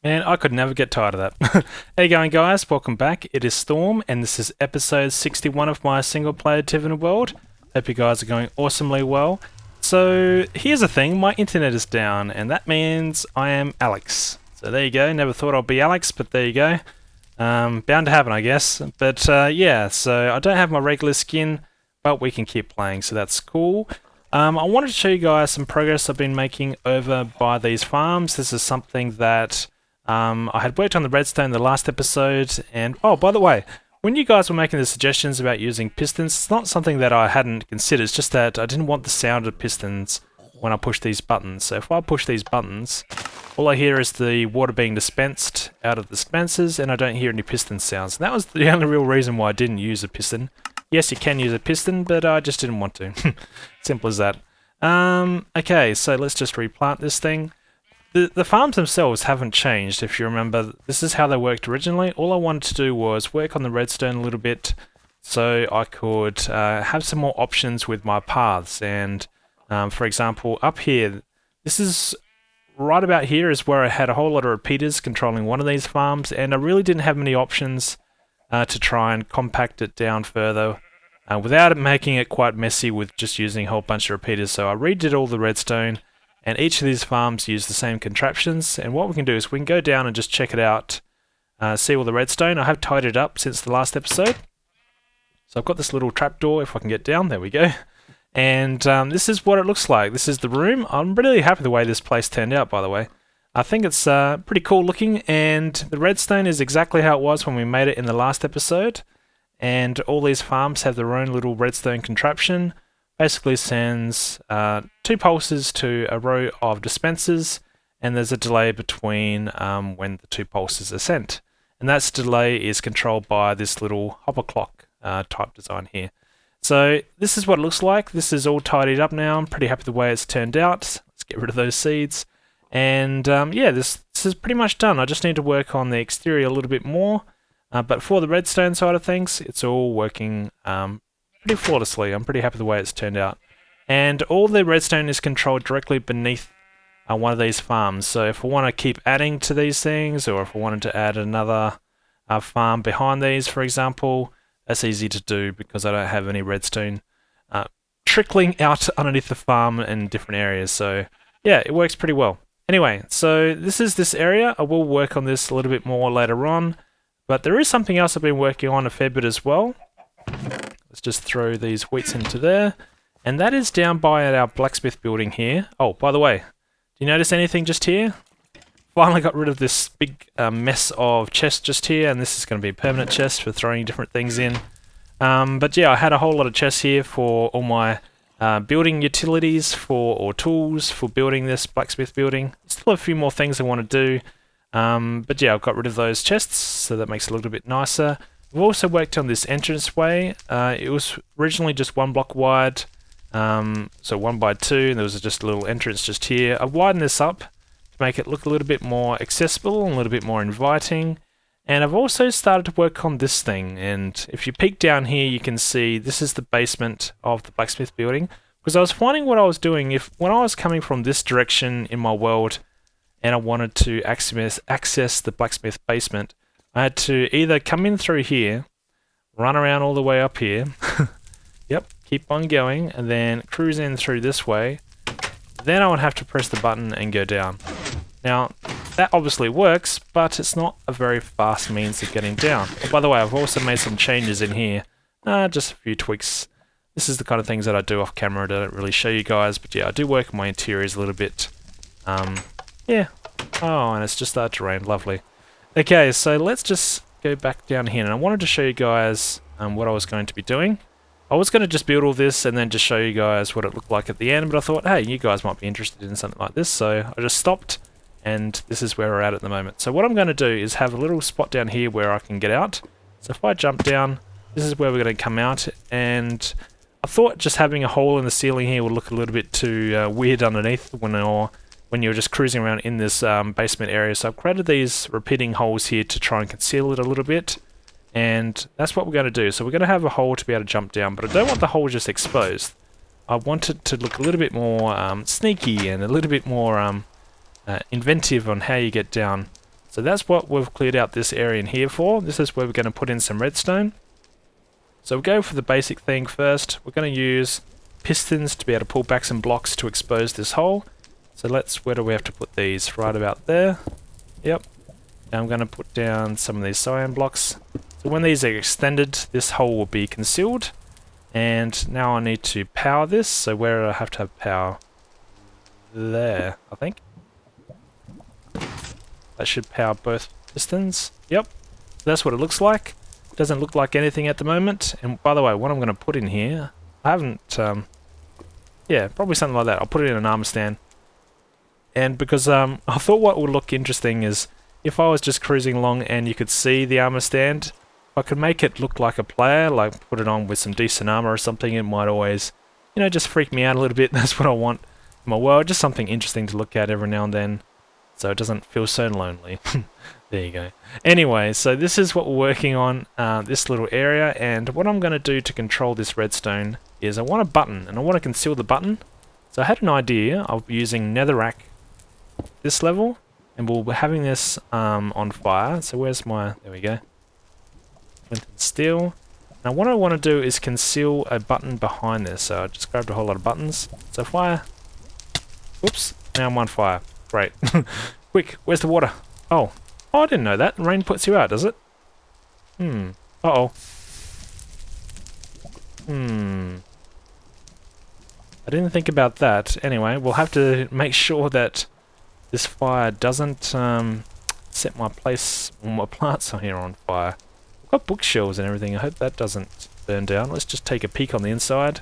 And I could never get tired of that. How you going, guys? Welcome back. It is Storm, and this is episode 61 of my single-player Tiveden world. Hope you guys are going awesomely well. So, here's the thing. My internet is down, and that means I am Alex. So there you go. Never thought I'd be Alex, but there you go. Bound to happen, I guess. But yeah, so I don't have my regular skin, but we can keep playing, so that's cool. I wanted to show you guys some progress I've been making over by these farms. This is something that I had worked on the redstone in the last episode, and oh, by the way, when you guys were making the suggestions about using pistons, it's not something that I hadn't considered, it's just that I didn't want the sound of pistons when I push these buttons. So if I push these buttons, all I hear is the water being dispensed out of the dispensers, and I don't hear any piston sounds. And that was the only real reason why I didn't use a piston. Yes, you can use a piston, but I just didn't want to. Simple as that. Okay, so let's just replant this thing. The farms themselves haven't changed, if you remember. This is how they worked originally. All I wanted to do was work on the redstone a little bit so I could have some more options with my paths. And for example, up here, this is right about here is where I had a whole lot of repeaters controlling one of these farms, and I really didn't have many options to try and compact it down further without it making it quite messy with just using a whole bunch of repeaters. So I redid all the redstone, and each of these farms use the same contraptions, and what we can do is we can go down and just check it out, see all the redstone. I have tied it up since the last episode. So I've got this little trapdoor, if I can get down, there we go. And this is what it looks like. This is the room. I'm really happy the way this place turned out, by the way. I think it's pretty cool looking, and the redstone is exactly how it was when we made it in the last episode. And all these farms have their own little redstone contraption. Basically sends 2 pulses to a row of dispensers, and there's a delay between when the 2 pulses are sent. And that delay is controlled by this little hopper clock type design here. So this is what it looks like. This is all tidied up now. I'm pretty happy the way it's turned out. Let's get rid of those seeds. And yeah, this is pretty much done. I just need to work on the exterior a little bit more. But for the redstone side of things, it's all working pretty flawlessly. I'm pretty happy the way it's turned out. And all the redstone is controlled directly beneath one of these farms. So if I want to keep adding to these things, or if I wanted to add another farm behind these, for example, that's easy to do because I don't have any redstone trickling out underneath the farm in different areas. So yeah, it works pretty well. Anyway, so this is this area. I will work on this a little bit more later on, but there is something else I've been working on a fair bit as well. Let's just throw these wheats into there. And that is down by our blacksmith building here. Oh, by the way, do you notice anything just here? Finally got rid of this big mess of chests just here, and this is going to be a permanent chest for throwing different things in. But yeah, I had a whole lot of chests here for all my building utilities or tools for building this blacksmith building. Still a few more things I want to do. But yeah, I've got rid of those chests, so that makes it a little bit nicer. I've also worked on this entranceway. It was originally just 1 block wide, so 1 by 2, and there was just a little entrance just here. I've widened this up to make it look a little bit more accessible and a little bit more inviting. And I've also started to work on this thing, and if you peek down here you can see this is the basement of the blacksmith building, because I was finding what I was doing, when I was coming from this direction in my world and I wanted to access the blacksmith basement, I had to either come in through here, run around all the way up here, yep, keep on going, and then cruise in through this way. Then I would have to press the button and go down. Now, that obviously works, but it's not a very fast means of getting down. Oh, by the way, I've also made some changes in here, just a few tweaks. This is the kind of things that I do off camera that I don't really show you guys, but yeah, I do work on my interiors a little bit. Yeah. Oh, and it's just started to rain, lovely. Okay, so let's just go back down here, and I wanted to show you guys what I was going to be doing. I was going to just build all this and then just show you guys what it looked like at the end, but I thought, hey, you guys might be interested in something like this, so I just stopped, and this is where we're at the moment. So what I'm going to do is have a little spot down here where I can get out. So if I jump down, this is where we're going to come out, and I thought just having a hole in the ceiling here would look a little bit too weird underneath when you're just cruising around in this basement area. So I've created these repeating holes here to try and conceal it a little bit. And that's what we're going to do. So we're going to have a hole to be able to jump down, but I don't want the hole just exposed. I want it to look a little bit more sneaky and a little bit more inventive on how you get down So that's what we've cleared out this area in here for. This is where we're going to put in some redstone. So we'll go for the basic thing first. We're going to use pistons to be able to pull back some blocks to expose this hole. So where do we have to put these? Right about there. Yep. Now I'm going to put down some of these cyan blocks. So when these are extended, this hole will be concealed. And now I need to power this. So where do I have to have power? There, I think. That should power both pistons. Yep. That's what it looks like. Doesn't look like anything at the moment. And by the way, what I'm going to put in here, I haven't, yeah, probably something like that. I'll put it in an armor stand. And because I thought what would look interesting is if I was just cruising along and you could see the armor stand, I could make it look like a player, like put it on with some decent armor or something. It might always, you know, just freak me out a little bit. That's what I want in my world. Just something interesting to look at every now and then, so it doesn't feel so lonely. There you go. Anyway, so this is what we're working on, this little area, and what I'm going to do to control this redstone is I want a button, and I want to conceal the button. So I had an idea of using netherrack this level, and we'll be having this on fire. So where's my... there we go. Flint and steel. Now what I want to do is conceal a button behind this, so I just grabbed a whole lot of buttons. So fire. Whoops, now I'm on fire. Great. Quick, where's the water? Oh, I didn't know that. Rain puts you out, does it? Uh-oh. I didn't think about that. Anyway, we'll have to make sure that this fire doesn't set my place, or my plants on here on fire. I've got bookshelves and everything. I hope that doesn't burn down. Let's just take a peek on the inside.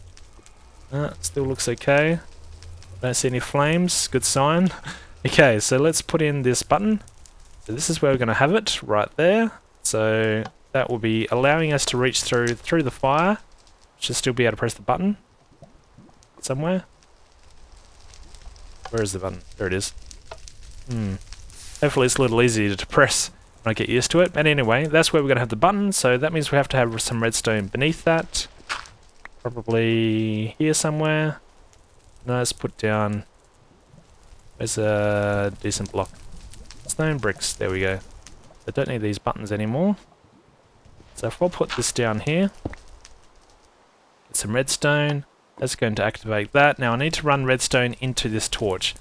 Still looks okay. Don't see any flames. Good sign. Okay, so let's put in this button. So this is where we're going to have it, right there. So that will be allowing us to reach through the fire. Should still be able to press the button. Somewhere. Where is the button? There it is. Hopefully it's a little easier to press when I get used to it. But anyway, that's where we're going to have the button. So that means we have to have some redstone beneath that. Probably here somewhere. No, let's put down... where's a decent block? Stone bricks, there we go. I don't need these buttons anymore. So if I'll put this down here, get some redstone, that's going to activate that. Now I need to run redstone into this torch.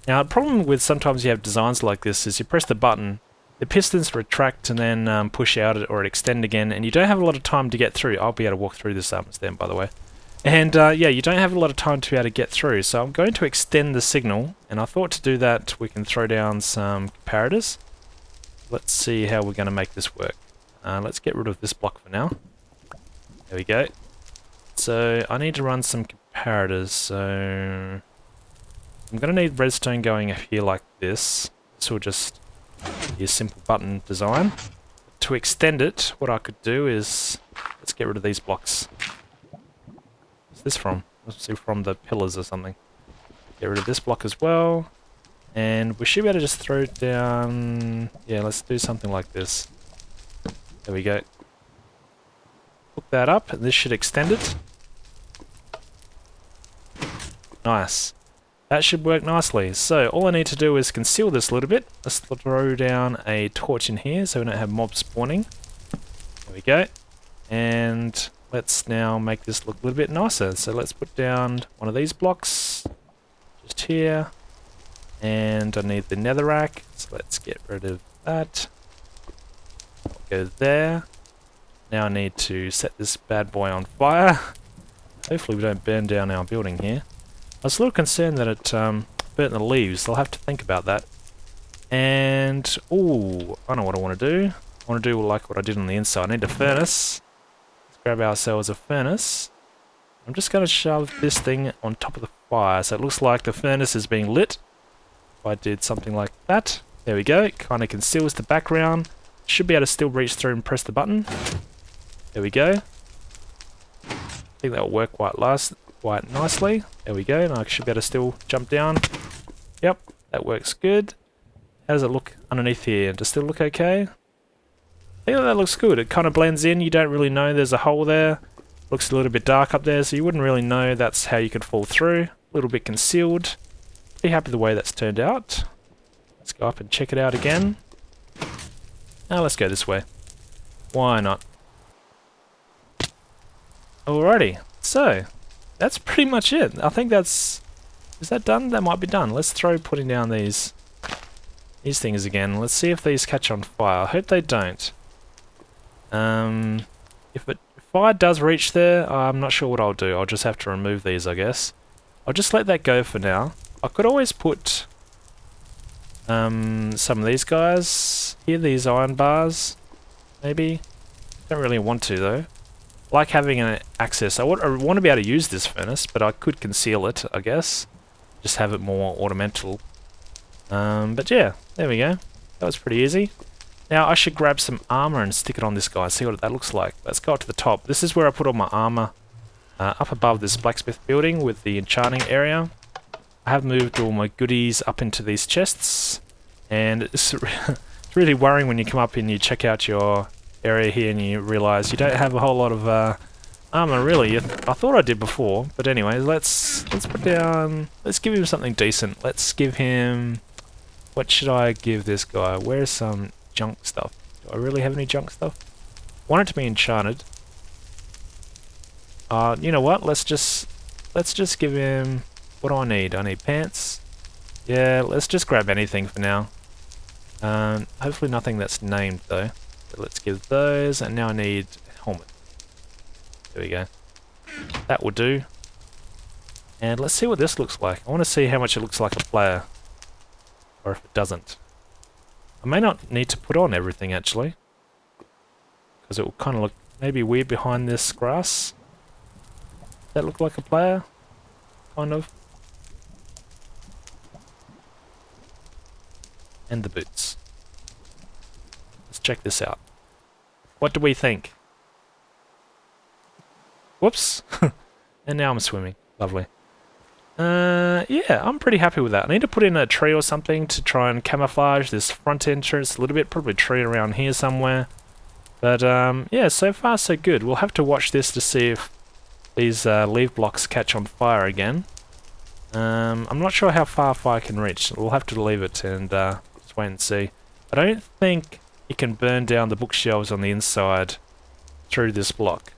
Now the problem with sometimes you have designs like this is you press the button, the pistons retract and then push out or extend again, and you don't have a lot of time to get through. I'll be able to walk through this armor stand, by the way. And yeah, you don't have a lot of time to be able to get through, so I'm going to extend the signal, and I thought to do that we can throw down some comparators. Let's see how we're going to make this work. Let's get rid of this block for now. There we go. So I need to run some comparators, so I'm going to need redstone going here like this. This will just be a simple button design. To extend it, what I could do is, let's get rid of these blocks. This from? Let's see, from the pillars or something. Get rid of this block as well. And we should be able to just throw it down... yeah, let's do something like this. There we go. Hook that up, and this should extend it. Nice. That should work nicely. So all I need to do is conceal this a little bit. Let's throw down a torch in here so we don't have mobs spawning. There we go. And... let's now make this look a little bit nicer. So let's put down one of these blocks, just here, and I need the netherrack, so let's get rid of that. I'll go there. Now I need to set this bad boy on fire. Hopefully we don't burn down our building here. I was a little concerned that it burnt the leaves, so I'll have to think about that. And, ooh, I know what I want to do. I want to do like what I did on the inside. I need a furnace. Grab ourselves a furnace. I'm just going to shove this thing on top of the fire so it looks like the furnace is being lit. If I did something like that, there we go, it kind of conceals the background. Should be able to still reach through and press the button. There we go. I think that will work quite nicely. There we go, and I should be able to still jump down. Yep, that works good. How does it look underneath here? Does it still look okay? I think that looks good. It kind of blends in. You don't really know there's a hole there. Looks a little bit dark up there, so you wouldn't really know that's how you could fall through. A little bit concealed. Pretty happy the way that's turned out. Let's go up and check it out again. Now let's go this way. Why not? Alrighty, so that's pretty much it. I think that's... Is that done? That might be done. Let's try putting down these things again. Let's see if these catch on fire. I hope they don't. If fire does reach there, I'm not sure what I'll do. I'll just have to remove these, I guess. I'll just let that go for now. I could always put some of these guys here, these iron bars, maybe. Don't really want to though. Like having an access. I want to be able to use this furnace, but I could conceal it, I guess. Just have it more ornamental. But yeah, there we go. That was pretty easy. Now I should grab some armor and stick it on this guy, see what that looks like. Let's go up to the top. This is where I put all my armor, up above this blacksmith building with the enchanting area. I have moved all my goodies up into these chests, and it's really worrying when you come up and you check out your area here and you realise you don't have a whole lot of armor really. I thought I did before, but anyway, let's put down, let's give him something decent. Let's give him, what should I give this guy? Where's some junk stuff? Do I really have any junk stuff? I want it to be enchanted. You know what? Let's just give him, what do I need? I need pants. Yeah, let's just grab anything for now. Hopefully nothing that's named though. So let's give those, and now I need a helmet. There we go. That will do. And let's see what this looks like. I want to see how much it looks like a player. Or if it doesn't. I may not need to put on everything actually. Because it will kind of look maybe weird behind this grass. Does that look like a player? Kind of. And the boots. Let's check this out. What do we think? Whoops. And now I'm swimming. Lovely. Yeah, I'm pretty happy with that. I need to put in a tree or something to try and camouflage this front entrance a little bit. Probably a tree around here somewhere. But yeah, so far so good. We'll have to watch this to see if these leaf blocks catch on fire again. I'm not sure how far fire can reach. We'll have to leave it and just wait and see. I don't think it can burn down the bookshelves on the inside through this block.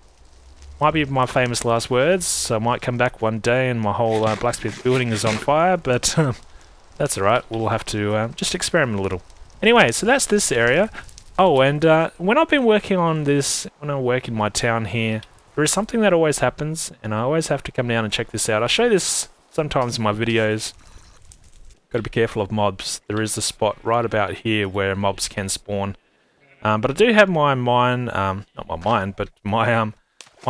Might be my famous last words, so I might come back one day and my whole blacksmith building is on fire, but that's alright, we'll have to just experiment a little. Anyway, so that's this area. Oh, and when I've been working on this, when I work in my town here, there is something that always happens, and I always have to come down and check this out. I show this sometimes in my videos. Got to be careful of mobs. There is a spot right about here where mobs can spawn. But I do have my mine, not my mine, but my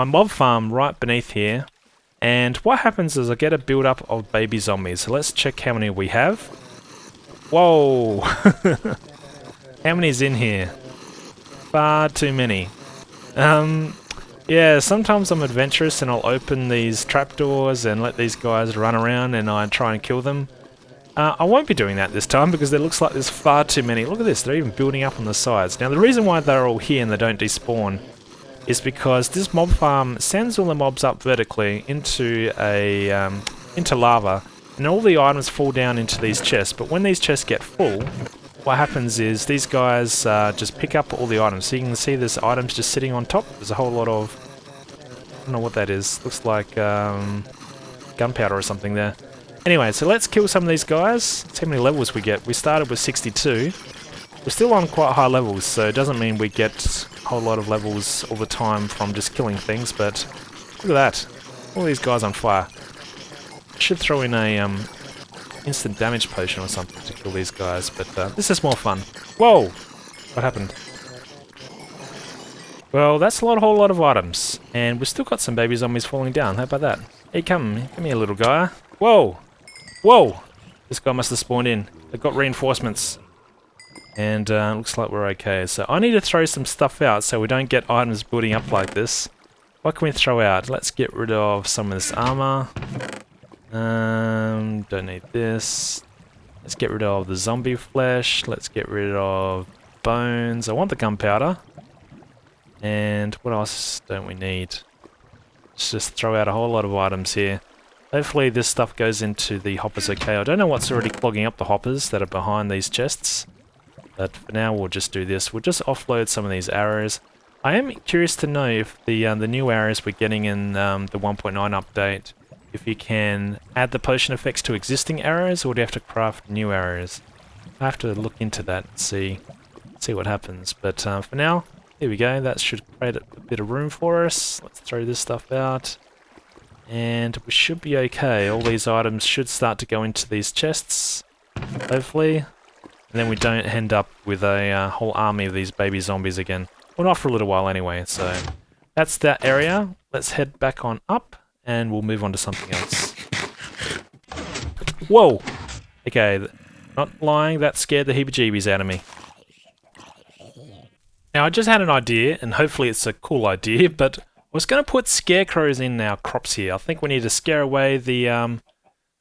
mob farm right beneath here. And what happens is I get a build up of baby zombies. So let's check how many we have. Whoa! How many's in here? Far too many. Yeah, sometimes I'm adventurous and I'll open these trapdoors and let these guys run around and I try and kill them. I won't be doing that this time because it looks like there's far too many. Look at this, they're even building up on the sides. Now the reason why they're all here and they don't despawn is because this mob farm sends all the mobs up vertically into into lava, and all the items fall down into these chests. But when these chests get full, what happens is these guys just pick up all the items. So you can see there's items just sitting on top. There's a whole lot of, I don't know what that is. Looks like gunpowder or something there. Anyway, so let's kill some of these guys. See how many levels we get. We started with 62. We're still on quite high levels, so it doesn't mean we get a whole lot of levels all the time from just killing things, but look at that. All these guys on fire. I should throw in a instant damage potion or something to kill these guys, but this is more fun. Whoa! What happened? Well, that's a whole lot of items, and we've still got some baby zombies falling down. How about that? Hey, come here, little guy. Whoa! Whoa! This guy must have spawned in. They've got reinforcements. And looks like we're okay. So I need to throw some stuff out so we don't get items building up like this. What can we throw out? Let's get rid of some of this armor. Don't need this. Let's get rid of the zombie flesh. Let's get rid of bones. I want the gunpowder. And what else don't we need? Let's just throw out a whole lot of items here. Hopefully this stuff goes into the hoppers okay. I don't know what's already clogging up the hoppers that are behind these chests. But for now, we'll just do this. We'll just offload some of these arrows. I am curious to know if the new arrows we're getting in the 1.9 update, if you can add the potion effects to existing arrows, or do you have to craft new arrows? I have to look into that and see what happens. But for now, here we go. That should create a bit of room for us. Let's throw this stuff out. And we should be okay. All these items should start to go into these chests, hopefully. And then we don't end up with a whole army of these baby zombies again. Well, not for a little while anyway, so that's that area. Let's head back on up, and we'll move on to something else. Whoa! Okay, not lying, that scared the heebie-jeebies out of me. Now, I just had an idea, and hopefully it's a cool idea, but I was going to put scarecrows in our crops here. I think we need to scare away the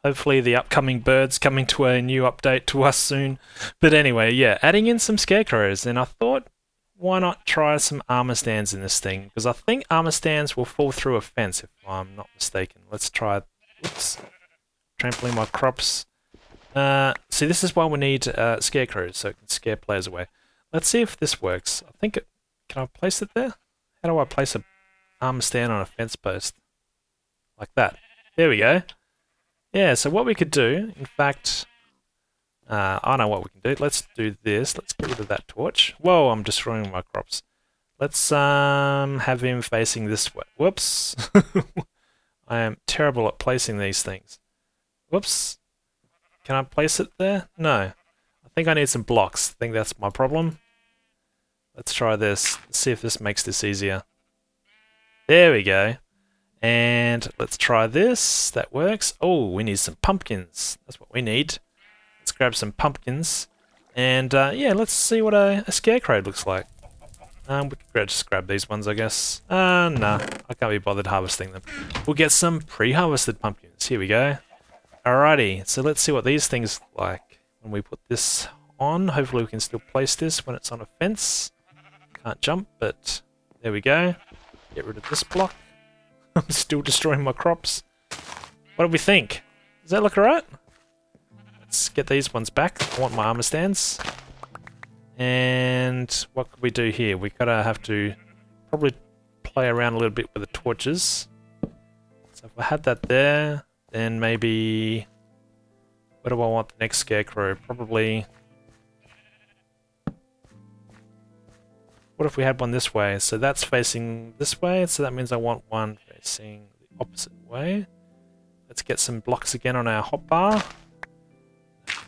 hopefully the upcoming birds coming to a new update to us soon. But anyway, yeah, adding in some scarecrows. And I thought, why not try some armor stands in this thing? Because I think armor stands will fall through a fence, if I'm not mistaken. Let's try... Oops. Trampling my crops. See, this is why we need scarecrows, so it can scare players away. Let's see if this works. I think it... Can I place it there? How do I place a armor stand on a fence post? Like that. There we go. Yeah, so what we could do, in fact, I know what we can do. Let's do this. Let's get rid of that torch. Whoa, I'm destroying my crops. Let's have him facing this way. Whoops. I am terrible at placing these things. Whoops. Can I place it there? No. I think I need some blocks. I think that's my problem. Let's try this. Let's see if this makes this easier. There we go. And let's try this. That works. Oh, we need some pumpkins. That's what we need. Let's grab some pumpkins. And yeah, let's see what a scarecrow looks like. We could just grab these ones, I guess. Nah, I can't be bothered harvesting them. We'll get some pre-harvested pumpkins. Here we go. Alrighty, so let's see what these things look like when we put this on. Hopefully we can still place this when it's on a fence. Can't jump, but there we go. Get rid of this block. I'm still destroying my crops. What do we think? Does that look alright? Let's get these ones back. I want my armor stands. And what could we do here? We gotta have to probably play around a little bit with the torches. So if I had that there, then maybe... Where do I want the next scarecrow? Probably... What if we had one this way? So that's facing this way, so that means I want one facing the opposite way. Let's get some blocks again on our hotbar.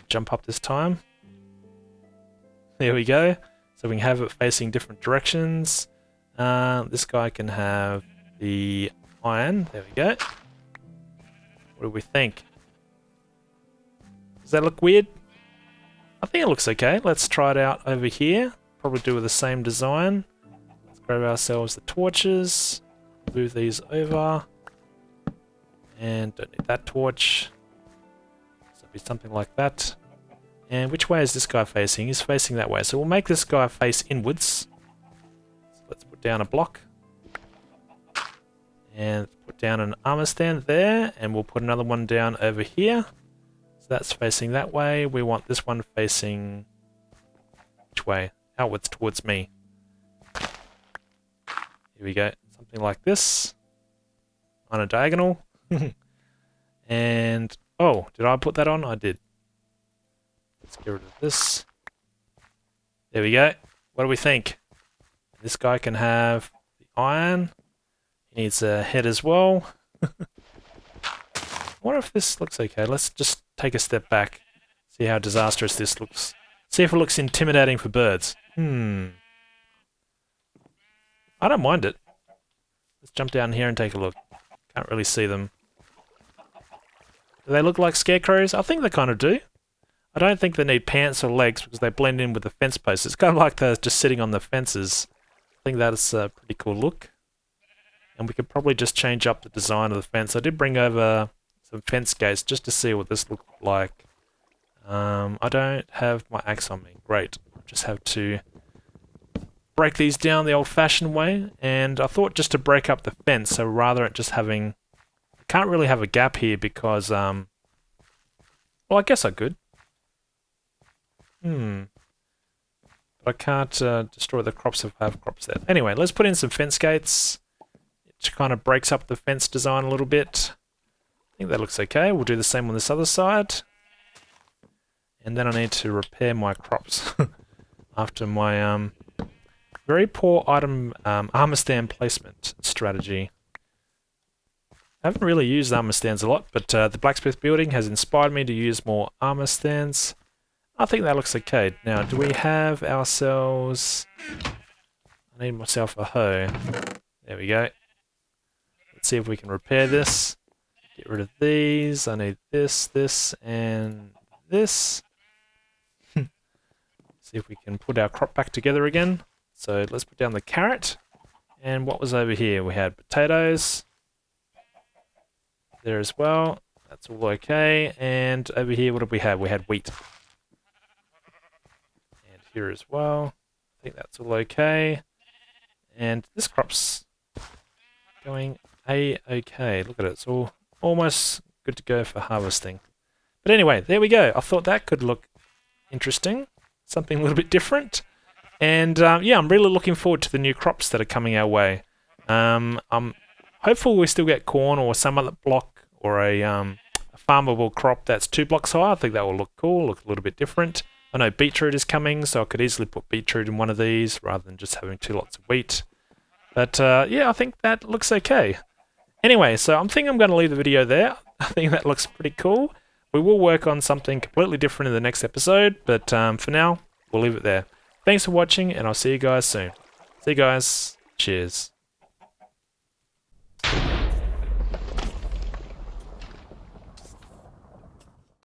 Jump up this time. There we go. So we can have it facing different directions. This guy can have the iron. There we go. What do we think? Does that look weird? I think it looks okay. Let's try it out over here. Probably do with the same design. Let's grab ourselves the torches. Move these over. And don't need that torch. So it'll be something like that. And which way is this guy facing? He's facing that way. So we'll make this guy face inwards. So let's put down a block. And put down an armor stand there. And we'll put another one down over here. So that's facing that way. We want this one facing... Which way? Outwards towards me. Here we go. Something like this. On a diagonal. And... Oh, did I put that on? I did. Let's get rid of this. There we go. What do we think? This guy can have the iron. He needs a head as well. I wonder if this looks okay. Let's just take a step back. See how disastrous this looks. See if it looks intimidating for birds. I don't mind it. Let's jump down here and take a look. Can't really see them. Do they look like scarecrows? I think they kind of do. I don't think they need pants or legs because they blend in with the fence posts. It's kind of like they're just sitting on the fences. I think that's a pretty cool look. And we could probably just change up the design of the fence. I did bring over some fence gates just to see what this looked like. I don't have my axe on me. Great. I just have to break these down the old-fashioned way. And I thought just to break up the fence, so rather than just having... I can't really have a gap here because... well, I guess I could. I can't destroy the crops if I have crops there. Anyway, let's put in some fence gates. It kind of breaks up the fence design a little bit. I think that looks okay. We'll do the same on this other side. And then I need to repair my crops after my very poor item armor stand placement strategy. I haven't really used armor stands a lot, but the blacksmith building has inspired me to use more armor stands. I think that looks okay. Now, do we have ourselves... I need myself a hoe. There we go. Let's see if we can repair this. Get rid of these. I need this, this, and this. See if we can put our crop back together again. So let's put down the carrot. And what was over here? We had potatoes. There as well. That's all okay. And over here, what did we have? We had wheat. And here as well. I think that's all okay. And this crop's going A-okay. Look at it. It's all almost good to go for harvesting. But anyway, there we go. I thought that could look interesting. Something a little bit different. And yeah, I'm really looking forward to the new crops that are coming our way. I'm hopeful we still get corn or some other block or a farmable crop that's 2 blocks high. I think that will look cool, look a little bit different. I know beetroot is coming, so I could easily put beetroot in one of these rather than just having 2 lots of wheat. But yeah, I think that looks okay. Anyway, so I'm thinking I'm going to leave the video there. I think that looks pretty cool. We will work on something completely different in the next episode, but for now, we'll leave it there. Thanks for watching, and I'll see you guys soon. See you guys. Cheers.